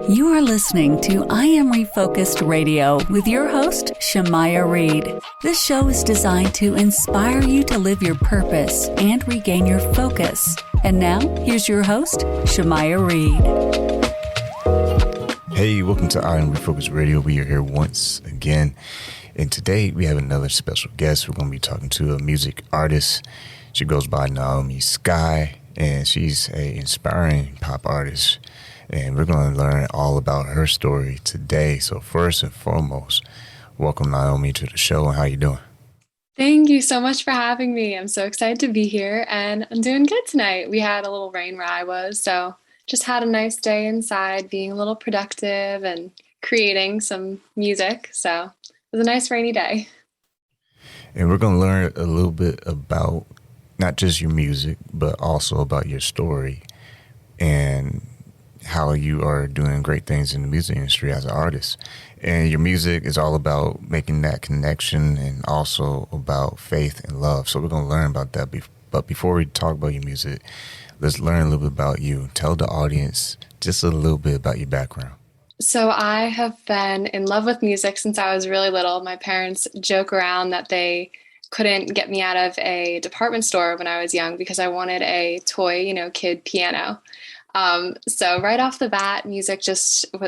You are listening to I Am Refocused Radio with your host, Shamaya Reed. This show is designed to inspire you to live your purpose and regain your focus. And now, here's your host, Shamaya Reed. Hey, welcome to I Am Refocused Radio. We are here once again. And today we have another special guest. We're going to be talking to a music artist. She goes by Naomi Sky, and she's an inspiring pop artist. And we're going to learn all about her story today. So first and foremost, welcome Naomi to the show. And how you doing? Thank you so much for having me. I'm so excited to be here, and I'm doing good tonight. We had a little rain where I was, so just had a nice day inside, being a little productive and creating some music. So it was a nice rainy day. And we're going to learn a little bit about not just your music, but also about your story and how you are doing great things in the music industry as an artist. And your music is all about making that connection and also about faith and love. So we're going to learn about that. But before we talk about your music, let's learn a little bit about you. Tell the audience just a little bit about your background. So I have been in love with music since I was really little. My parents joke around that they couldn't get me out of a department store when I was young because I wanted a toy, kid piano. So right off the bat, music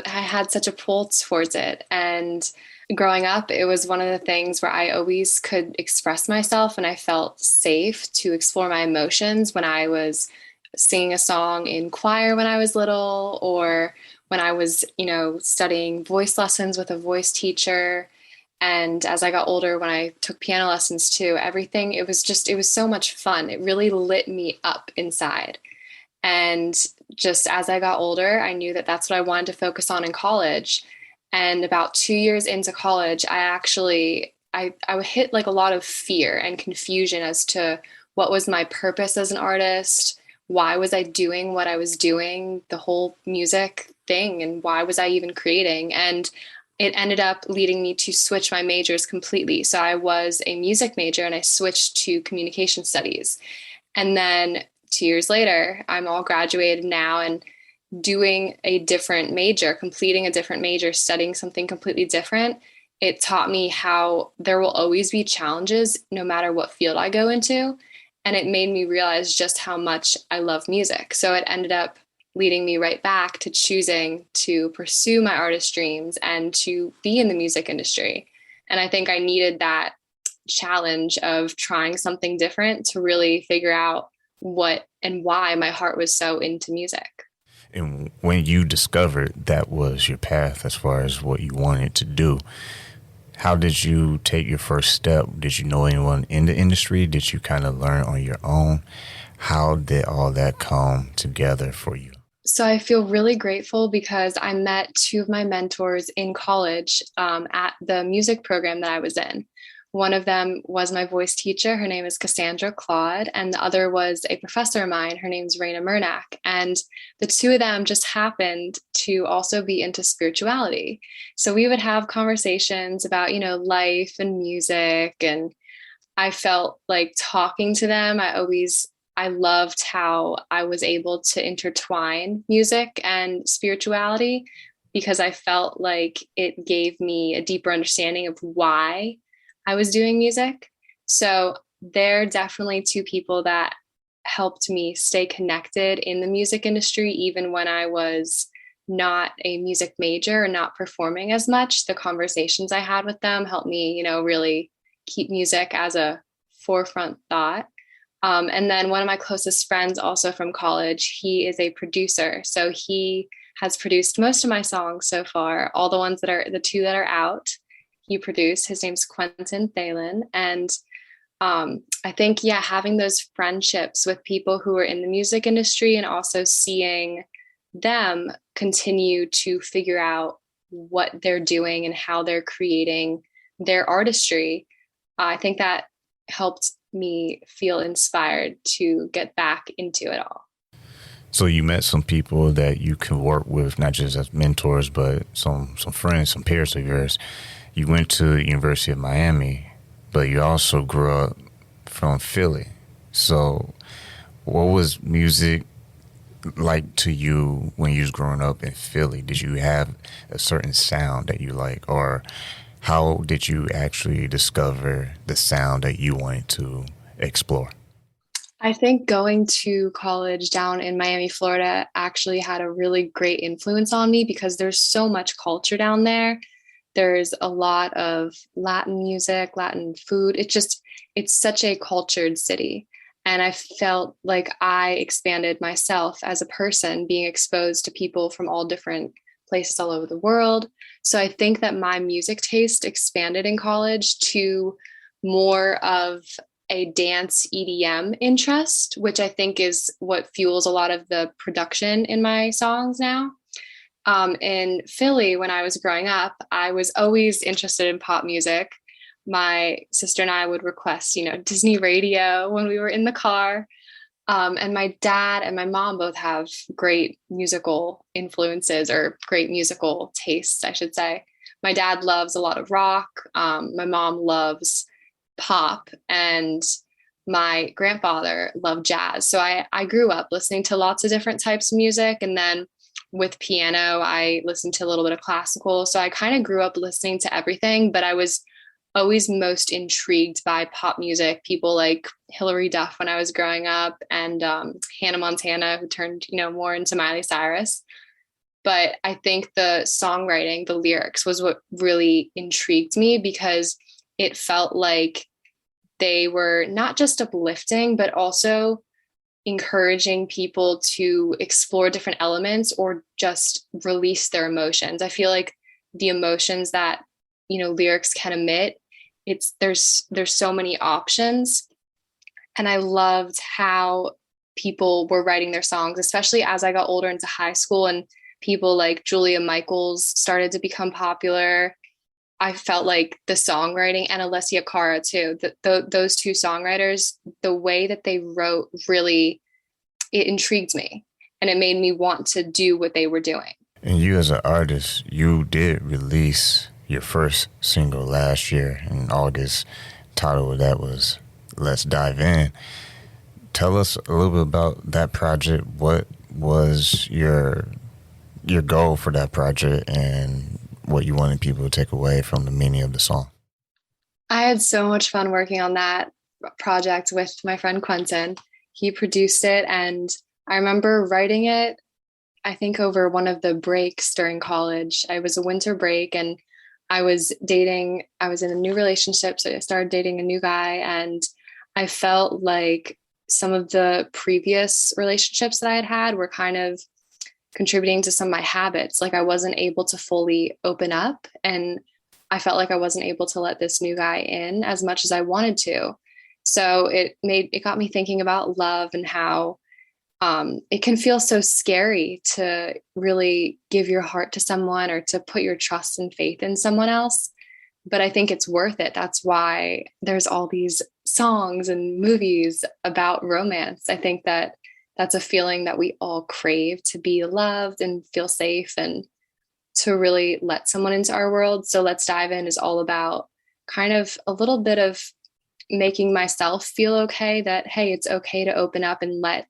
I had such a pull towards it. And growing up, it was one of the things where I always could express myself, and I felt safe to explore my emotions when I was singing a song in choir when I was little, or when I was, studying voice lessons with a voice teacher. And as I got older, when I took piano lessons too, it was so much fun. It really lit me up inside. And just as I got older, I knew that that's what I wanted to focus on in college. And about 2 years into college, I would hit like a lot of fear and confusion as to what was my purpose as an artist. Why was I doing what I was doing, the whole music thing, and why was I even creating? And it ended up leading me to switch my majors completely. So I was a music major and I switched to communication studies. And then 2 years later, I'm all graduated now and doing a different major, completing a different major, studying something completely different. It taught me how there will always be challenges no matter what field I go into. And it made me realize just how much I love music. So it ended up leading me right back to choosing to pursue my artist dreams and to be in the music industry. And I think I needed that challenge of trying something different to really figure out what and why my heart was so into music. And when you discovered that was your path as far as what you wanted to do, how did you take your first step? Did you know anyone in the industry? Did you kind of learn on your own? How did all that come together for you? So I feel really grateful because I met two of my mentors in college at the music program that I was in. One of them was my voice teacher. Her name is Cassandra Claude. And the other was a professor of mine. Her name's Raina Murnak. And the two of them just happened to also be into spirituality. So we would have conversations about, life and music. And I felt like talking to them. I loved how I was able to intertwine music and spirituality because I felt like it gave me a deeper understanding of why I was doing music. So they're definitely two people that helped me stay connected in the music industry, even when I was not a music major or not performing as much. The conversations I had with them helped me, really keep music as a forefront thought. And then one of my closest friends also from college, he is a producer. So he has produced most of my songs so far, all the two that are out. He produced. His name's Quentin Thalen. And I think, having those friendships with people who are in the music industry and also seeing them continue to figure out what they're doing and how they're creating their artistry, I think that helped me feel inspired to get back into it all. So you met some people that you can work with, not just as mentors, but some friends, some peers of yours. You went to the University of Miami, but you also grew up from Philly. So what was music like to you when you was growing up in Philly? Did you have a certain sound that you like, or how did you actually discover the sound that you wanted to explore? I think going to college down in Miami, Florida actually had a really great influence on me because there's so much culture down there. There's a lot of Latin music, Latin food. It's such a cultured city. And I felt like I expanded myself as a person, being exposed to people from all different places all over the world. So I think that my music taste expanded in college to more of a dance EDM interest, which I think is what fuels a lot of the production in my songs now. In Philly, when I was growing up, I was always interested in pop music. My sister and I would request, Disney radio when we were in the car. And my dad and my mom both have great musical influences or great musical tastes, I should say. My dad loves a lot of rock. My mom loves pop, and my grandfather loved jazz. So I grew up listening to lots of different types of music. And then with piano, I listened to a little bit of classical. So I kind of grew up listening to everything, but I was always most intrigued by pop music, people like Hilary Duff when I was growing up, and Hannah Montana, who turned, more into Miley Cyrus. But I think the songwriting, the lyrics was what really intrigued me because it felt like they were not just uplifting, but also encouraging people to explore different elements or just release their emotions. I feel like the emotions that, lyrics can emit, there's so many options. And I loved how people were writing their songs, especially as I got older into high school and people like Julia Michaels started to become popular. I felt like the songwriting, and Alessia Cara too, those two songwriters, the way that they wrote really, it intrigued me and it made me want to do what they were doing. And you as an artist, you did release your first single last year in August. Title of that was Let's Dive In. Tell us a little bit about that project. What was your goal for that project and what you wanted people to take away from the meaning of the song? I had so much fun working on that project with my friend Quentin. He produced it, and I remember writing it, I think, over one of the breaks during college. I was a winter break and I was in a new relationship. So I started dating a new guy, and I felt like some of the previous relationships that I had had were kind of contributing to some of my habits. Like I wasn't able to fully open up, and I felt like I wasn't able to let this new guy in as much as I wanted to. So it got me thinking about love and how it can feel so scary to really give your heart to someone or to put your trust and faith in someone else. But I think it's worth it. That's why there's all these songs and movies about romance. I think that that's a feeling that we all crave, to be loved and feel safe and to really let someone into our world. So Let's Dive In is all about kind of a little bit of making myself feel okay, that, hey, it's okay to open up and let,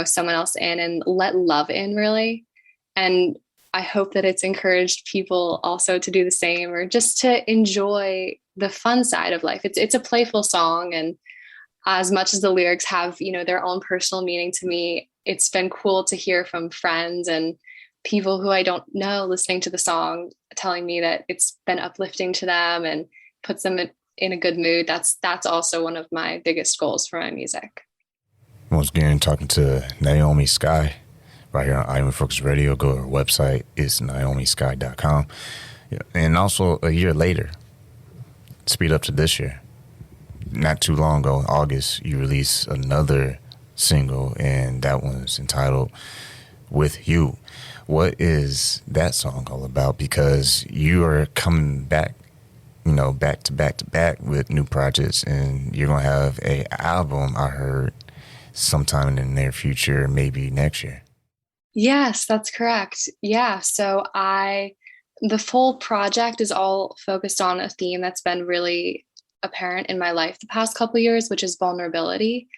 someone else in and let love in, really. And I hope that it's encouraged people also to do the same, or just to enjoy the fun side of life. It's a playful song, and as much as the lyrics have, their own personal meaning to me, it's been cool to hear from friends and people who I don't know listening to the song, telling me that it's been uplifting to them and puts them in a good mood. That's also one of my biggest goals for my music. Once again, talking to Naomi Sky right here on I Am Focus Radio. Go to our website. It's naomisky.com. And also a year later, speed up to this year. Not too long ago, in August, you released another single, and that one's entitled With You. What is that song all about? Because you are coming back, back to back to back with new projects, and you're going to have an album, I heard, sometime in the near future, maybe next year. Yes, that's correct. Yeah. So the full project is all focused on a theme that's been really apparent in my life the past couple of years, which is vulnerability.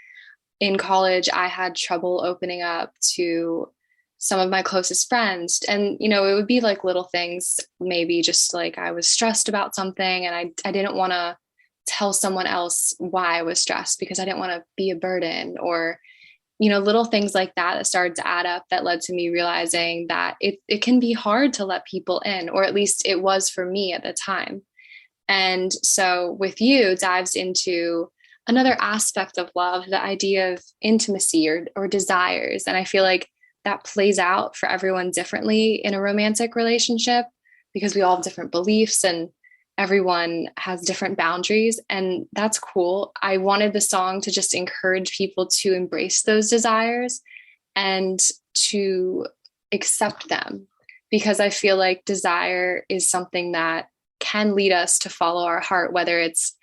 in college, I had trouble opening up to some of my closest friends. And, it would be like little things, maybe just like I was stressed about something and I didn't want to tell someone else why I was stressed because I didn't want to be a burden, or, little things like that that started to add up that led to me realizing that it can be hard to let people in, or at least it was for me at the time. And so with you dives into another aspect of love, the idea of intimacy or desires. And I feel like that plays out for everyone differently in a romantic relationship because we all have different beliefs and everyone has different boundaries. And that's cool. I wanted the song to just encourage people to embrace those desires and to accept them, because I feel like desire is something that can lead us to follow our heart, whether it's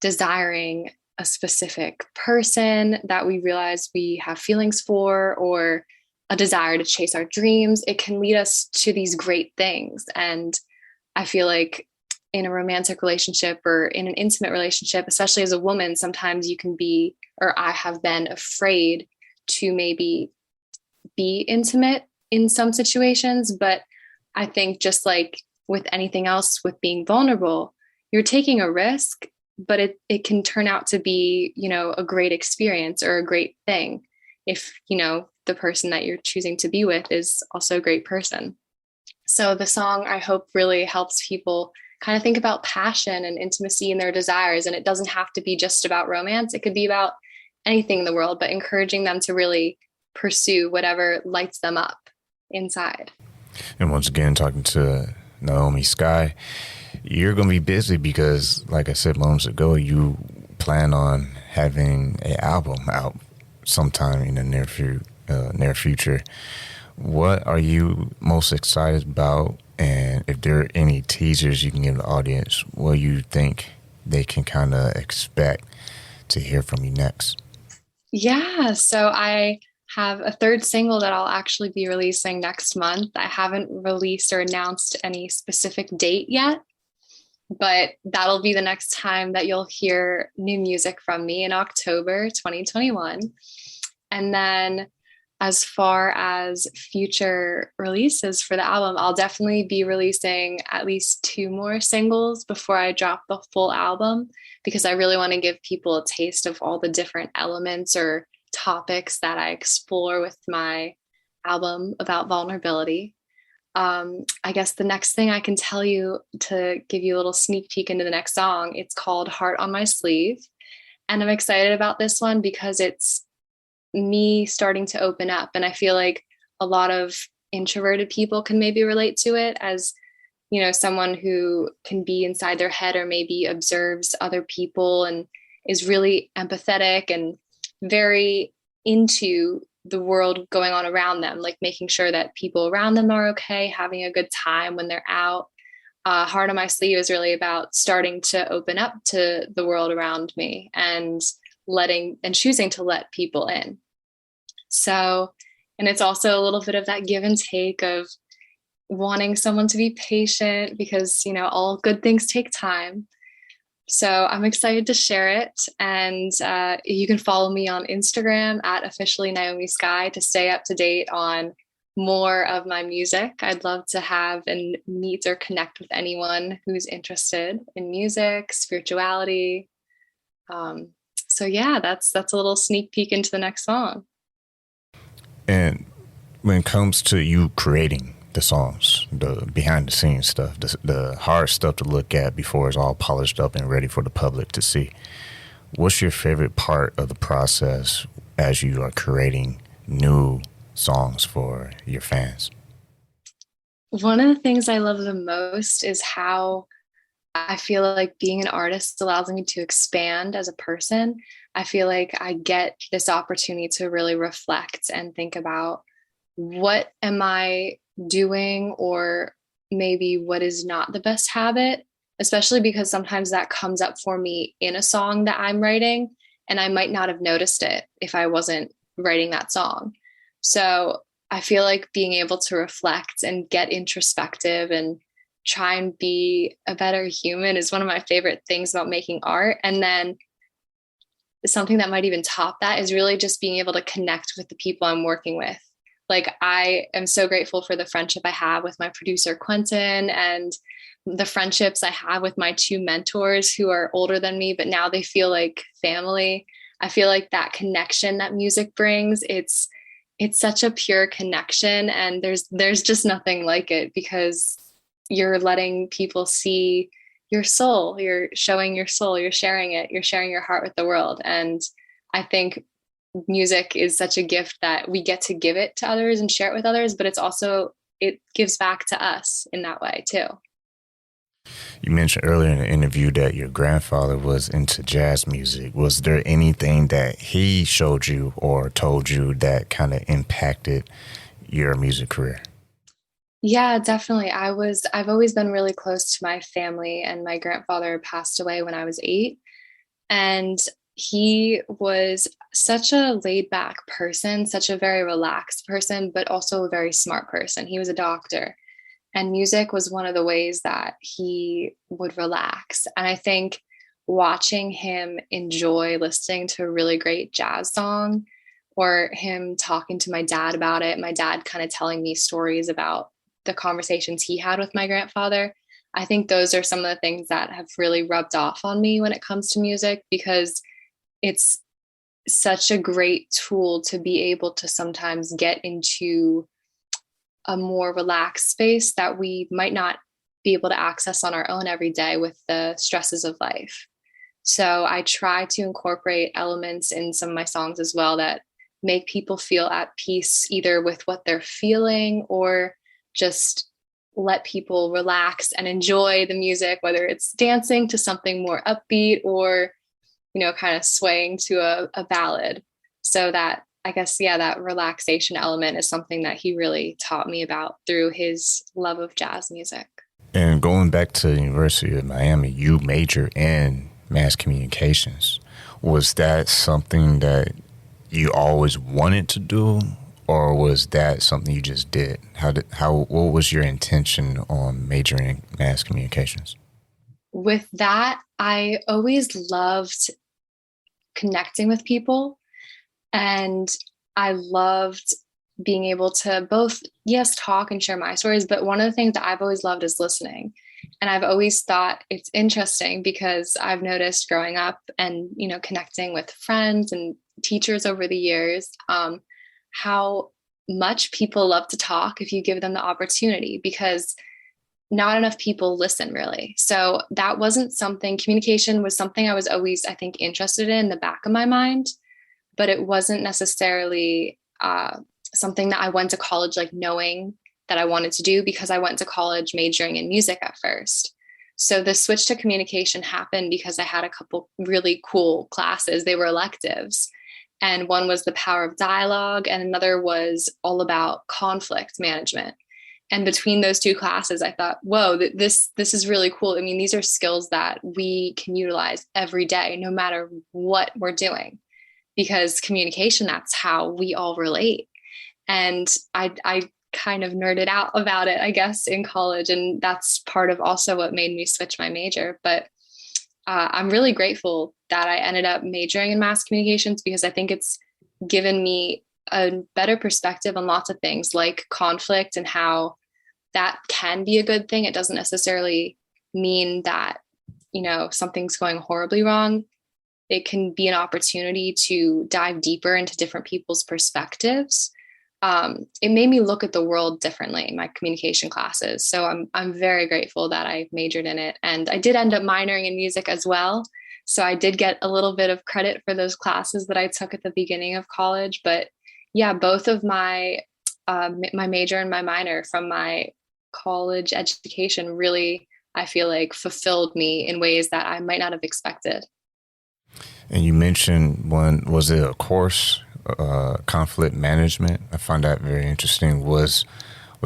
desiring a specific person that we realize we have feelings for, or a desire to chase our dreams. It can lead us to these great things. And I feel like in a romantic relationship or in an intimate relationship, especially as a woman, sometimes you can be, or I have been afraid to maybe be intimate in some situations. But I think just like with anything else, with being vulnerable, you're taking a risk, but it can turn out to be, a great experience or a great thing if, the person that you're choosing to be with is also a great person. So the song, I hope, really helps people kind of think about passion and intimacy and their desires. And it doesn't have to be just about romance. It could be about anything in the world, but encouraging them to really pursue whatever lights them up inside. And once again, talking to Naomi Sky, you're going to be busy because, like I said moments ago, you plan on having an album out sometime in the near future. What are you most excited about? And if there are any teasers you can give the audience, what you think they can kind of expect to hear from you next? Yeah, so I have a third single that I'll actually be releasing next month. I haven't released or announced any specific date yet, but that'll be the next time that you'll hear new music from me, in October 2021. And then as far as future releases for the album, I'll definitely be releasing at least 2 more singles before I drop the full album, because I really want to give people a taste of all the different elements or topics that I explore with my album about vulnerability. I guess the next thing I can tell you, to give you a little sneak peek into the next song, it's called Heart on My Sleeve. And I'm excited about this one because it's me starting to open up. And I feel like a lot of introverted people can maybe relate to it, as, someone who can be inside their head or maybe observes other people and is really empathetic and very into the world going on around them, like making sure that people around them are okay, having a good time when they're out. Heart on My Sleeve is really about starting to open up to the world around me and choosing to let people in. So, and it's also a little bit of that give and take of wanting someone to be patient, because, all good things take time. So I'm excited to share it. And you can follow me on Instagram at officially Naomi Sky to stay up to date on more of my music. I'd love to have and meet or connect with anyone who's interested in music, spirituality. So yeah, that's a little sneak peek into the next song. And when it comes to you creating the songs, the behind the scenes stuff, the hard stuff to look at before it's all polished up and ready for the public to see, what's your favorite part of the process as you are creating new songs for your fans? One of the things I love the most is how I feel like being an artist allows me to expand as a person. I feel like I get this opportunity to really reflect and think about, what am I doing, or maybe what is not the best habit, especially because sometimes that comes up for me in a song that I'm writing, and I might not have noticed it if I wasn't writing that song. So I feel like being able to reflect and get introspective and try and be a better human is one of my favorite things about making art. And then something that might even top that is really just being able to connect with the people I'm working with. Like, I am so grateful for the friendship I have with my producer, Quentin, and the friendships I have with my two mentors who are older than me, but now they feel like family. I feel like that connection that music brings, it's such a pure connection, and there's just nothing like it, because you're letting people see your soul, you're showing your soul, you're sharing it, you're sharing your heart with the world. And I think music is such a gift that we get to give it to others and share it with others, but it gives back to us in that way too. You mentioned earlier in the interview that your grandfather was into jazz music. Was there anything that he showed you or told you that kind of impacted your music career? Yeah, definitely. I've always been really close to my family, and my grandfather passed away when I was 8. And he was such a laid back person, such a very relaxed person, but also a very smart person. He was a doctor, and music was one of the ways that he would relax. And I think watching him enjoy listening to a really great jazz song, or him talking to my dad about it, my dad kind of telling me stories about the conversations he had with my grandfather, I think those are some of the things that have really rubbed off on me when it comes to music, because it's such a great tool to be able to sometimes get into a more relaxed space that we might not be able to access on our own every day with the stresses of life. So I try to incorporate elements in some of my songs as well that make people feel at peace, either with what they're feeling, or just let people relax and enjoy the music, whether it's dancing to something more upbeat, or, kind of swaying to a ballad. So that, I guess, yeah, that relaxation element is something that he really taught me about through his love of jazz music. And going back to the University of Miami, you major in mass communications. Was that something that you always wanted to do, or was that something you just did? What was your intention on majoring in mass communications? With that, I always loved connecting with people, and I loved being able to both, yes, talk and share my stories, but one of the things that I've always loved is listening. And I've always thought it's interesting, because I've noticed growing up and, connecting with friends and teachers over the years, how much people love to talk if you give them the opportunity, because not enough people listen, really. So that wasn't something, communication was something I was always, I think, interested in the back of my mind, but it wasn't necessarily something that I went to college like knowing that I wanted to do, because I went to college majoring in music at first. So the switch to communication happened because I had a couple really cool classes. They were electives. And one was the power of dialogue, and another was all about conflict management. And between those two classes, I thought, whoa, this is really cool. I mean, these are skills that we can utilize every day, no matter what we're doing, because communication, that's how we all relate. And I kind of nerded out about it, I guess, in college. And that's part of also what made me switch my major. But I'm really grateful that I ended up majoring in mass communications, because I think it's given me a better perspective on lots of things, like conflict, and how that can be a good thing. It doesn't necessarily mean that, something's going horribly wrong. It can be an opportunity to dive deeper into different people's perspectives. It made me look at the world differently in my communication classes. So I'm very grateful that I majored in it. And I did end up minoring in music as well. So I did get a little bit of credit for those classes that I took at the beginning of college. But yeah, both of my major and my minor from my college education really, I feel like, fulfilled me in ways that I might not have expected. And you mentioned one, was it a course, conflict management? I find that very interesting. Was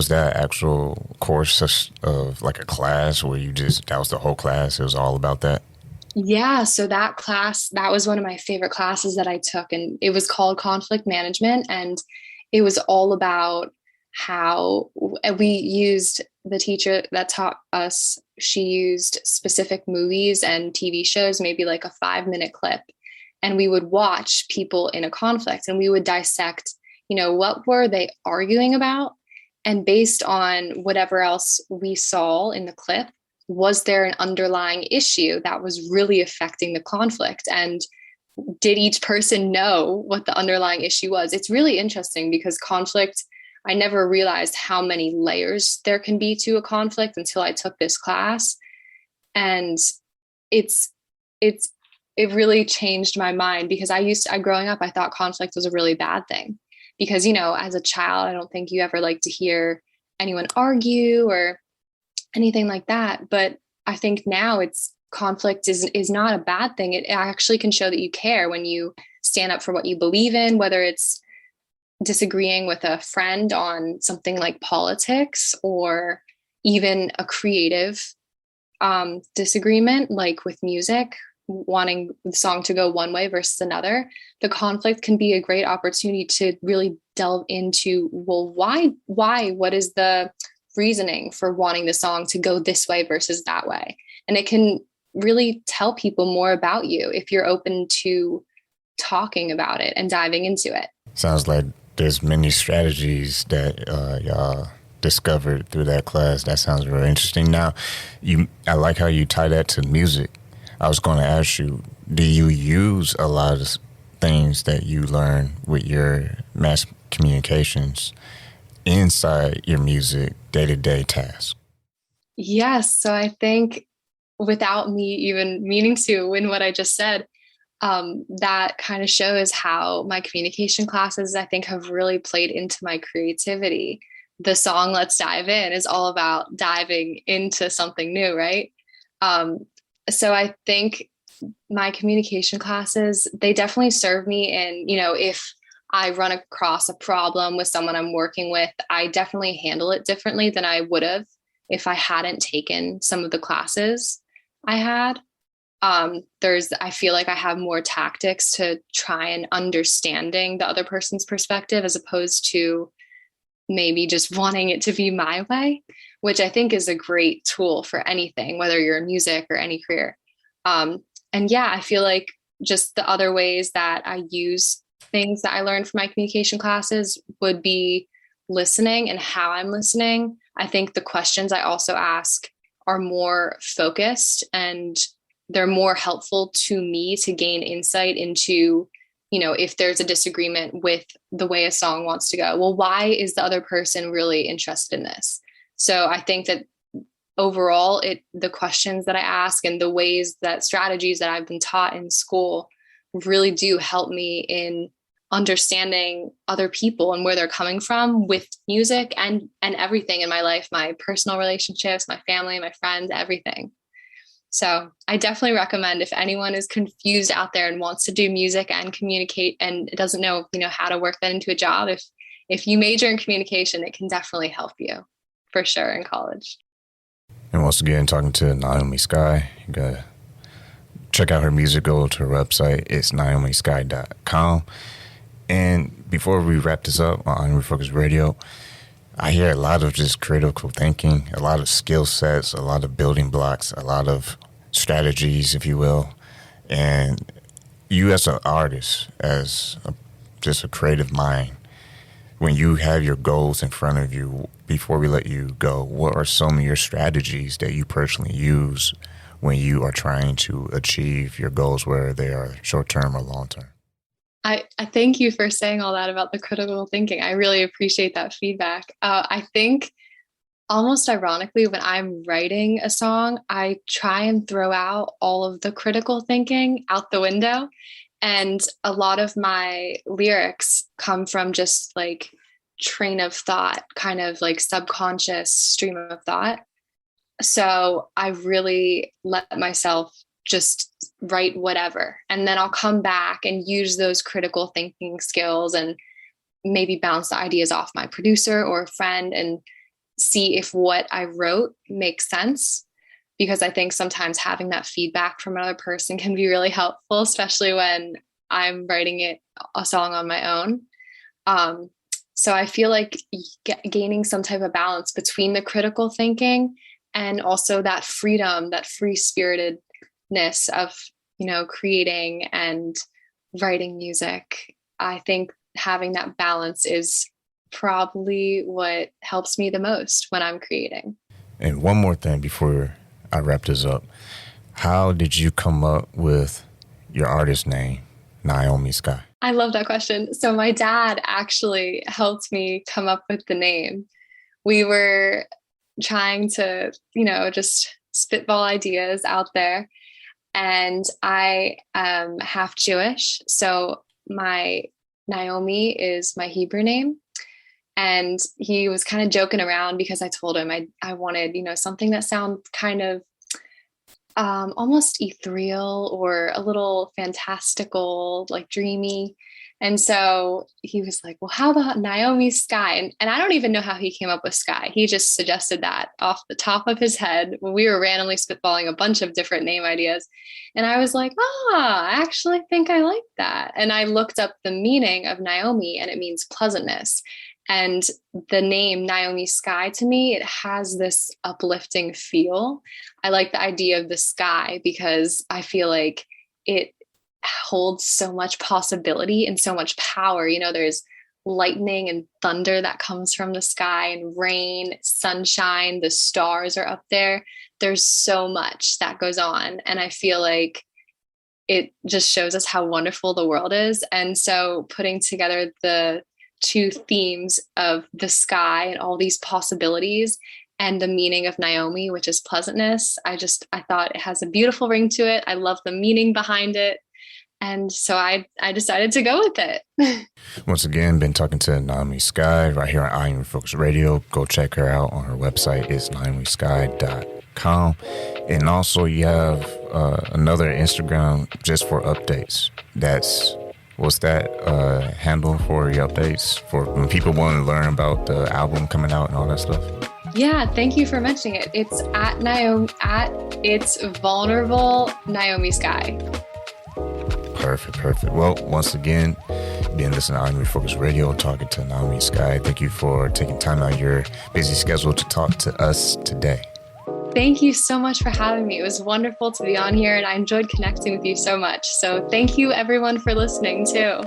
that actual course of like a class where that was the whole class? It was all about that? Yeah. So that class, that was one of my favorite classes that I took, and it was called conflict management. And it was all about how we used, the teacher that taught us, she used specific movies and TV shows, maybe like a 5-minute clip. and we would watch people in a conflict and we would dissect, what were they arguing about? And based on whatever else we saw in the clip, was there an underlying issue that was really affecting the conflict? And did each person know what the underlying issue was? It's really interesting because conflict, I never realized how many layers there can be to a conflict until I took this class. And it really changed my mind, because growing up, I thought conflict was a really bad thing because, as a child, I don't think you ever like to hear anyone argue or anything like that. But I think now conflict is not a bad thing. It actually can show that you care when you stand up for what you believe in, whether it's disagreeing with a friend on something like politics or even a creative disagreement, like with music, wanting the song to go one way versus another. The conflict can be a great opportunity to really delve into, well, why, what is the reasoning for wanting the song to go this way versus that way? And it can really tell people more about you if you're open to talking about it and diving into it. Sounds like there's many strategies that y'all discovered through that class. That sounds really interesting. Now, I like how you tie that to music. I was going to ask you, do you use a lot of things that you learn with your mass communications inside your music day-to-day tasks? Yes. So I think without me even meaning to in what I just said, that kind of shows how my communication classes, I think, have really played into my creativity. The song Let's Dive In is all about diving into something new, right? So I think my communication classes, they definitely serve me in, if I run across a problem with someone I'm working with, I definitely handle it differently than I would have if I hadn't taken some of the classes I had. I feel like I have more tactics to try and understanding the other person's perspective as opposed to maybe just wanting it to be my way, which I think is a great tool for anything, whether you're in music or any career. And yeah, I feel like just the other ways that I use things that I learned from my communication classes would be listening and how I'm listening. I think the questions I also ask are more focused and they're more helpful to me to gain insight into, if there's a disagreement with the way a song wants to go, well, why is the other person really interested in this? So I think that overall, the questions that I ask and the strategies that I've been taught in school really do help me in understanding other people and where they're coming from with music and everything in my life, my personal relationships, my family, my friends, everything. So I definitely recommend, if anyone is confused out there and wants to do music and communicate and doesn't know, how to work that into a job, if you major in communication, it can definitely help you for sure in college. And once again, talking to Naomi Sky. You gotta check out her music. Go to her website. It's naomisky.com. And before we wrap this up on Refocus Radio, I hear a lot of just critical thinking, a lot of skill sets, a lot of building blocks, a lot of strategies, if you will. And you as an artist, just a creative mind, when you have your goals in front of you, before we let you go, what are some of your strategies that you personally use when you are trying to achieve your goals, whether they are short-term or long-term? I thank you for saying all that about the critical thinking. I really appreciate that feedback. I think almost ironically, when I'm writing a song, I try and throw out all of the critical thinking out the window. And a lot of my lyrics come from just like train of thought, kind of like subconscious stream of thought. So I really let myself just write whatever. And then I'll come back and use those critical thinking skills and maybe bounce the ideas off my producer or a friend and see if what I wrote makes sense. Because I think sometimes having that feedback from another person can be really helpful, especially when I'm writing a song on my own. So I feel like gaining some type of balance between the critical thinking and also that freedom, that free spiritedness of, creating and writing music. I think having that balance is probably what helps me the most when I'm creating. And one more thing before I wrap this up. How did you come up with your artist name, Naomi Sky? I love that question. So my dad actually helped me come up with the name. We were trying to, just spitball ideas out there. And I am half Jewish. So my Naomi is my Hebrew name. And he was kind of joking around because I told him I wanted, something that sounds kind of almost ethereal or a little fantastical, like dreamy. And so he was like, well, how about Naomi Sky? And I don't even know how he came up with Sky. He just suggested that off the top of his head when we were randomly spitballing a bunch of different name ideas. And I was like, I actually think I like that. And I looked up the meaning of Naomi, and it means pleasantness. And the name Naomi Sky, to me, it has this uplifting feel. I like the idea of the sky because I feel like it holds so much possibility and so much power. There's lightning and thunder that comes from the sky, and rain, sunshine, the stars are up there. There's so much that goes on. And I feel like it just shows us how wonderful the world is. And so putting together the two themes of the sky and all these possibilities and the meaning of Naomi, which is pleasantness, I thought it has a beautiful ring to it. I love the meaning behind it. And so I decided to go with it. Once again, been talking to Naomi Sky right here on I Am Refocused Radio. Go check her out on her website. It's naomisky.com. And also you have another Instagram just for updates. What's that handle for your updates for when people want to learn about the album coming out and all that stuff? Yeah, thank you for mentioning it. It's it's vulnerable Naomi Sky. Perfect. Well, once again, being listening to I Am Refocused Radio, talking to Naomi Sky. Thank you for taking time out of your busy schedule to talk to us today. Thank you so much for having me. It was wonderful to be on here, and I enjoyed connecting with you so much. So thank you everyone for listening too.